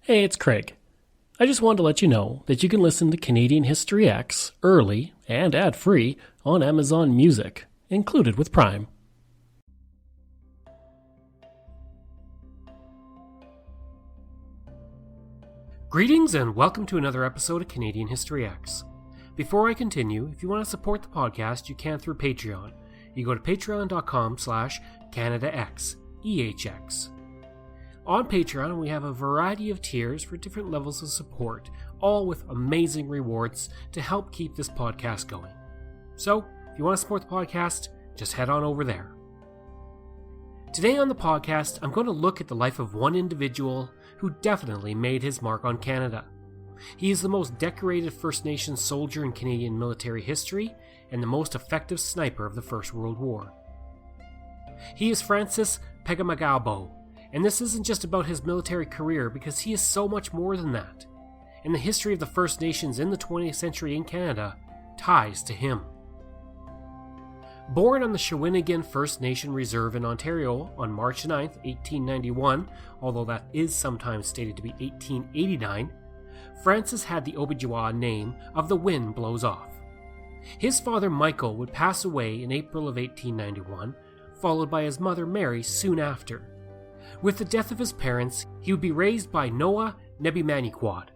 Hey, it's Craig. I just wanted to let you know that you can listen to Canadian History X early and ad-free on Amazon Music, included with Prime. Greetings and welcome to another episode of Canadian History X. Before I continue, if you want to support the podcast, you can through Patreon. You go to patreon.com/CanadaX, On Patreon, we have a variety of tiers for different levels of support, all with amazing rewards to help keep this podcast going. So, if you want to support the podcast, just head on over there. Today on the podcast, I'm going to look at the life of one individual who definitely made his mark on Canada. He is the most decorated First Nations soldier in Canadian military history and the most effective sniper of the First World War. He is Francis Pegahmagabow. And this isn't just about his military career, because he is so much more than that. And the history of the First Nations in the 20th century in Canada ties to him. Born on the Shawinigan First Nation Reserve in Ontario on March 9, 1891, although that is sometimes stated to be 1889, Francis had the Ojibwa name of The Wind Blows Off. His father Michael would pass away in April of 1891, followed by his mother Mary soon after. With the death of his parents, he would be raised by Noah Nebimaniquad,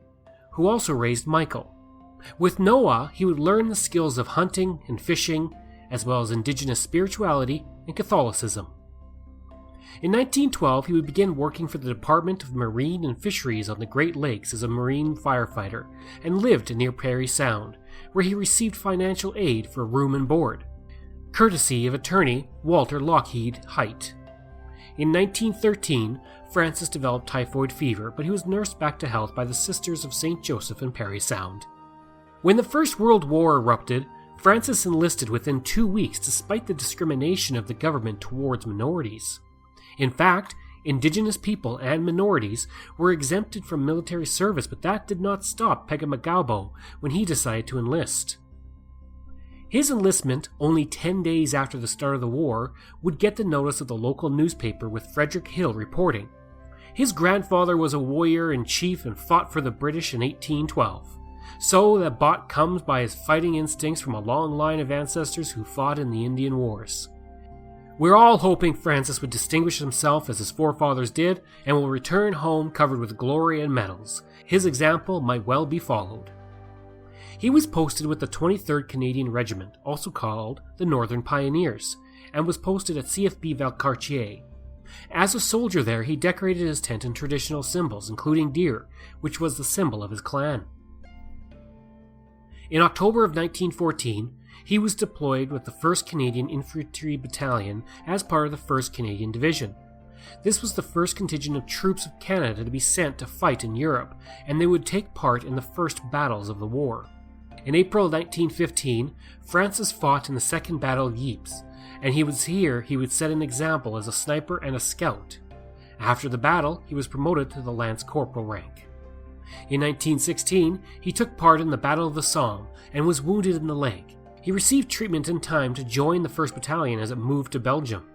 who also raised Michael. With Noah, he would learn the skills of hunting and fishing, as well as Indigenous spirituality and Catholicism. In 1912, he would begin working for the Department of Marine and Fisheries on the Great Lakes as a marine firefighter, and lived near Parry Sound, where he received financial aid for room and board, courtesy of attorney Walter Lockheed Height. In 1913, Francis developed typhoid fever, but he was nursed back to health by the Sisters of St. Joseph in Parry Sound. When the First World War erupted, Francis enlisted within 2 weeks despite the discrimination of the government towards minorities. In fact, Indigenous people and minorities were exempted from military service, but that did not stop Pegahmagabow when he decided to enlist. His enlistment, only 10 days after the start of the war, would get the notice of the local newspaper, with Frederick Hill reporting. His grandfather was a warrior in chief and fought for the British in 1812. So that Bot comes by his fighting instincts from a long line of ancestors who fought in the Indian Wars. We're all hoping Francis would distinguish himself as his forefathers did and will return home covered with glory and medals. His example might well be followed. He was posted with the 23rd Canadian Regiment, also called the Northern Pioneers, and was posted at CFB Valcartier. As a soldier there, he decorated his tent in traditional symbols, including deer, which was the symbol of his clan. In October of 1914, he was deployed with the 1st Canadian Infantry Battalion as part of the 1st Canadian Division. This was the first contingent of troops of Canada to be sent to fight in Europe, and they would take part in the first battles of the war. In April 1915, Francis fought in the Second Battle of Ypres, and he would set an example as a sniper and a scout. After the battle, he was promoted to the Lance Corporal rank. In 1916, he took part in the Battle of the Somme and was wounded in the leg. He received treatment in time to join the 1st Battalion as it moved to Belgium.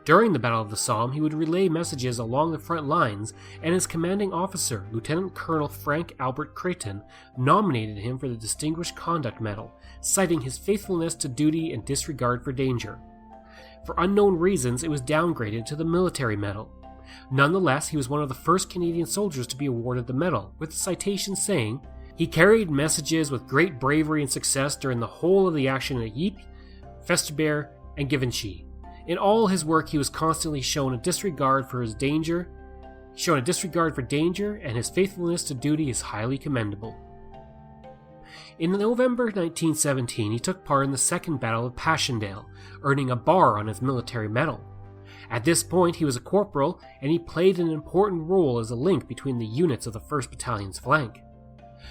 During the Battle of the Somme, he would relay messages along the front lines, and his commanding officer, Lieutenant Colonel Frank Albert Creighton, nominated him for the Distinguished Conduct Medal, citing his faithfulness to duty and disregard for danger. For unknown reasons, it was downgraded to the Military Medal. Nonetheless, he was one of the first Canadian soldiers to be awarded the medal, with a citation saying, "He carried messages with great bravery and success during the whole of the action at Ypres, Festubert, and Givenchy. In all his work, he was constantly shown a disregard for danger, and his faithfulness to duty is highly commendable." In November 1917, he took part in the Second Battle of Passchendaele, earning a bar on his military medal. At this point, he was a corporal, and he played an important role as a link between the units of the 1st Battalion's flank.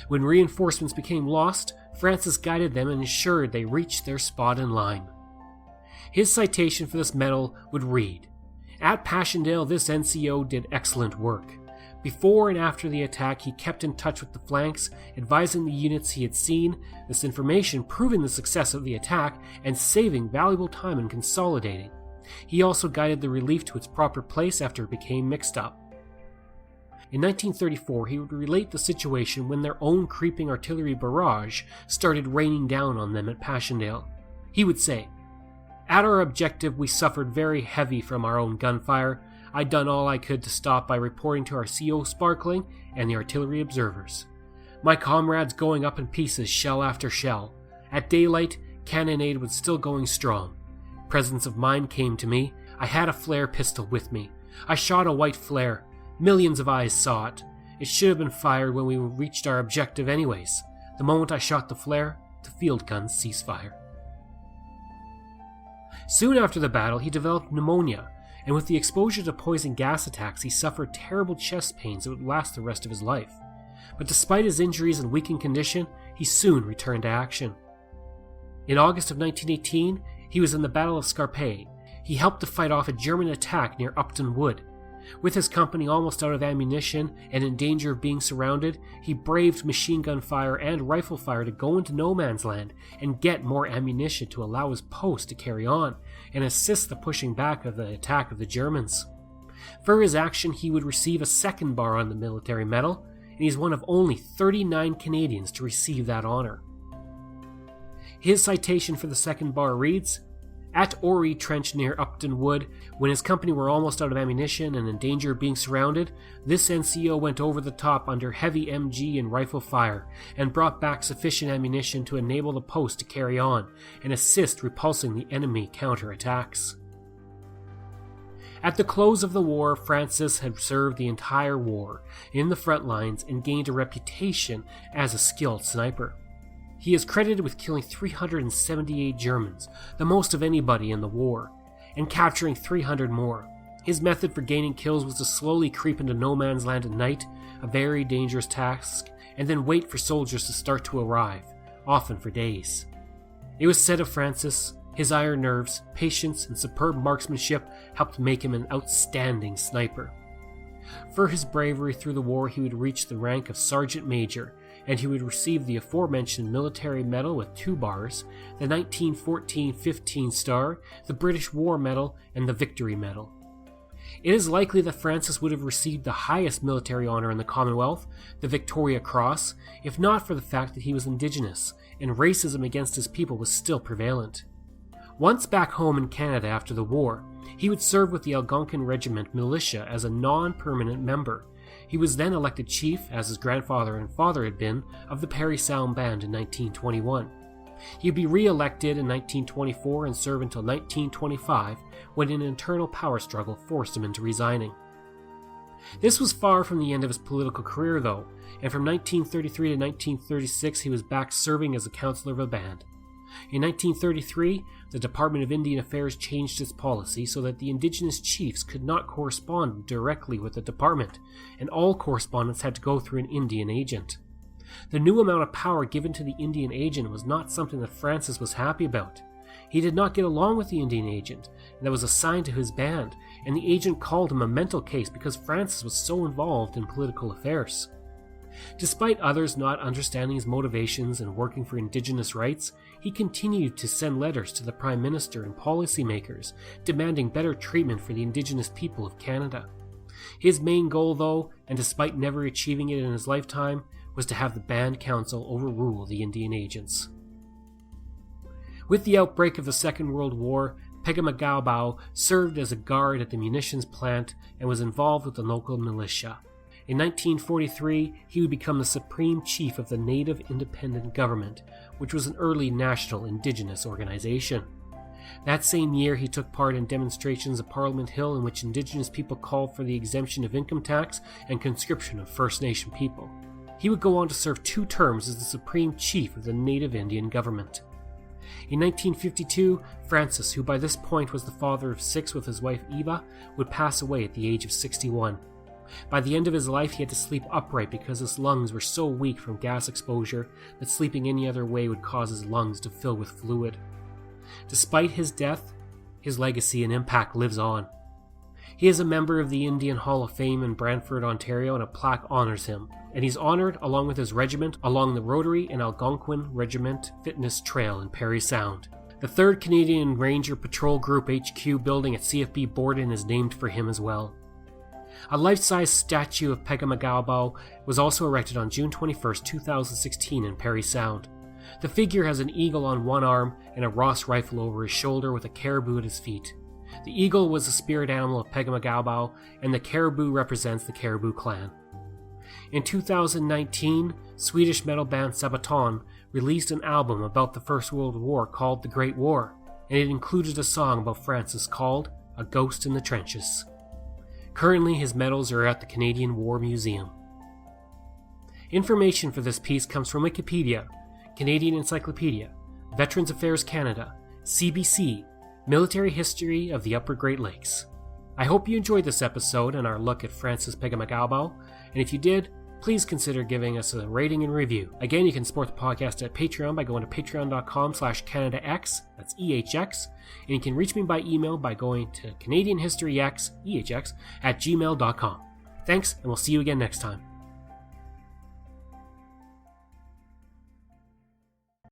When reinforcements became lost, Francis guided them and ensured they reached their spot in line. His citation for this medal would read, "At Passchendaele, this NCO did excellent work. Before and after the attack, he kept in touch with the flanks, advising the units he had seen, this information proving the success of the attack and saving valuable time in consolidating. He also guided the relief to its proper place after it became mixed up." In 1934, he would relate the situation when their own creeping artillery barrage started raining down on them at Passchendaele. He would say, "At our objective, we suffered very heavy from our own gunfire. I'd done all I could to stop by reporting to our CO Sparkling and the artillery observers. My comrades going up in pieces, shell after shell. At daylight, cannonade was still going strong. Presence of mind came to me. I had a flare pistol with me. I shot a white flare. Millions of eyes saw it. It should have been fired when we reached our objective anyways. The moment I shot the flare, the field guns ceased fire." Soon after the battle, he developed pneumonia, and with the exposure to poison gas attacks, he suffered terrible chest pains that would last the rest of his life. But despite his injuries and weakened condition, he soon returned to action. In August of 1918, he was in the Battle of Scarpe. He helped to fight off a German attack near Upton Wood. With his company almost out of ammunition and in danger of being surrounded, he braved machine gun fire and rifle fire to go into no man's land and get more ammunition to allow his post to carry on and assist the pushing back of the attack of the Germans. For his action, he would receive a second bar on the military medal, and he's one of only 39 Canadians to receive that honor. His citation for the second bar reads, "At Oree Trench near Upton Wood, when his company were almost out of ammunition and in danger of being surrounded, this NCO went over the top under heavy MG and rifle fire and brought back sufficient ammunition to enable the post to carry on and assist repulsing the enemy counterattacks." At the close of the war, Francis had served the entire war in the front lines and gained a reputation as a skilled sniper. He is credited with killing 378 Germans, the most of anybody in the war, and capturing 300 more. His method for gaining kills was to slowly creep into no man's land at night, a very dangerous task, and then wait for soldiers to start to arrive, often for days. It was said of Francis, his iron nerves, patience, and superb marksmanship helped make him an outstanding sniper. For his bravery through the war, he would reach the rank of Sergeant Major, and he would receive the aforementioned military medal with 2 bars, the 1914 15 Star, the British War Medal, and the Victory Medal. It is likely that Francis would have received the highest military honor in the Commonwealth, the Victoria Cross, if not for the fact that he was Indigenous, and racism against his people was still prevalent. Once back home in Canada after the war, he would serve with the Algonquin Regiment militia as a non-permanent member. He was then elected chief, as his grandfather and father had been, of the Parry Sound Band in 1921. He would be re-elected in 1924 and serve until 1925, when an internal power struggle forced him into resigning. This was far from the end of his political career, though, and from 1933 to 1936 he was back serving as a councillor of a band. In 1933, the Department of Indian Affairs changed its policy so that the Indigenous chiefs could not correspond directly with the department, and all correspondence had to go through an Indian agent. The new amount of power given to the Indian agent was not something that Francis was happy about. He did not get along with the Indian agent that was assigned to his band, and the agent called him a mental case because Francis was so involved in political affairs. Despite others not understanding his motivations and working for Indigenous rights, he continued to send letters to the Prime Minister and policymakers demanding better treatment for the Indigenous people of Canada. His main goal, though, and despite never achieving it in his lifetime, was to have the Band Council overrule the Indian agents. With the outbreak of the Second World War, Pegahmagabow served as a guard at the munitions plant and was involved with the local militia. In 1943, he would become the Supreme Chief of the Native Independent Government, which was an early national Indigenous organization. That same year, he took part in demonstrations at Parliament Hill in which Indigenous people called for the exemption of income tax and conscription of First Nation people. He would go on to serve 2 terms as the Supreme Chief of the Native Indian Government. In 1952, Francis, who by this point was the father of 6 with his wife Eva, would pass away at the age of 61. By the end of his life, he had to sleep upright because his lungs were so weak from gas exposure that sleeping any other way would cause his lungs to fill with fluid. Despite his death, his legacy and impact lives on. He is a member of the Indian Hall of Fame in Brantford, Ontario, and a plaque honors him, and he's honored along with his regiment along the Rotary and Algonquin Regiment Fitness Trail in Parry Sound. The 3rd Canadian Ranger Patrol Group HQ building at CFB Borden is named for him as well. A life-size statue of Pegahmagabow was also erected on June 21, 2016 in Parry Sound. The figure has an eagle on one arm and a Ross rifle over his shoulder with a caribou at his feet. The eagle was the spirit animal of Pegahmagabow, and the caribou represents the Caribou clan. In 2019, Swedish metal band Sabaton released an album about the First World War called The Great War, and it included a song about Francis called A Ghost in the Trenches. Currently, his medals are at the Canadian War Museum. Information for this piece comes from Wikipedia, Canadian Encyclopedia, Veterans Affairs Canada, CBC, Military History of the Upper Great Lakes. I hope you enjoyed this episode and our look at Francis Pegahmagabow, and if you did, please consider giving us a rating and review. Again, you can support the podcast at Patreon by going to patreon.com/CanadaX, that's EHX, and you can reach me by email by going to CanadianHistoryX, EHX, @gmail.com. Thanks, and we'll see you again next time.